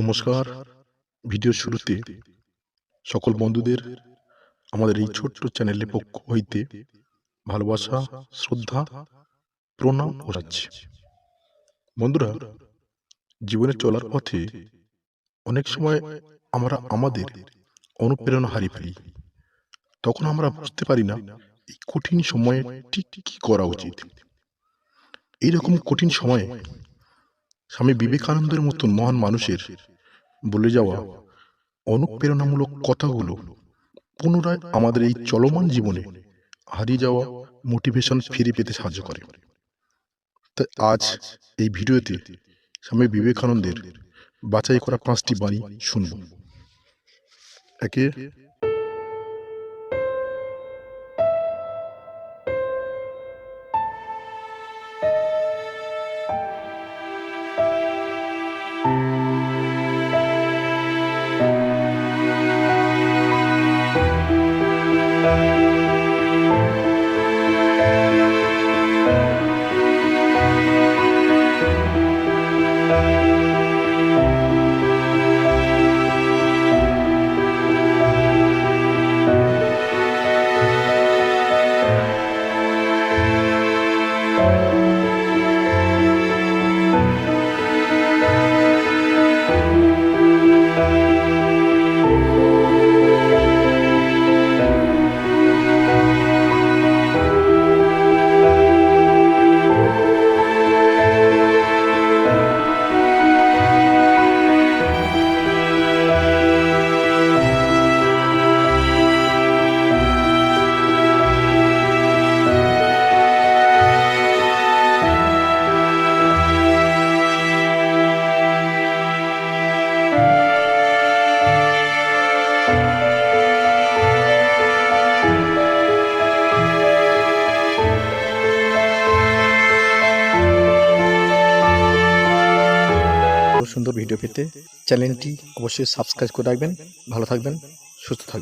নমস্কার। ভিডিওর শুরুতে সকল বন্ধুদের আমাদের এই ছোট্ট চ্যানেলের পক্ষ হইতে ভালোবাসা, শ্রদ্ধা, প্রণাম জানাচ্ছি। বন্ধুরা, জীবনে চলার পথে অনেক সময় আমরা আমাদের অনুপ্রেরণা হারিয়ে ফেলি। তখন আমরা বুঝতে পারি না এই কঠিন সময়ে ঠিক কি করা উচিত। এইরকম কঠিন সময়ে স্বামী বিবেকানন্দের মতন মহান মানুষের বলে যাওয়া অনুপ্রেরণামূলক কথাগুলো পুনরায় আমাদের এই চলমান জীবনে হারিয়ে যাওয়া মোটিভেশন ফিরে পেতে সাহায্য করে। তাই আজ এই ভিডিওতে স্বামী বিবেকানন্দের বাছাই করা 5টি বাণী শুনব। একে সুন্দর ভিডিও পেতে চ্যানেলটি অবশ্যই সাবস্ক্রাইব করে রাখবেন। ভালো থাকবেন, সুস্থ থাকবেন।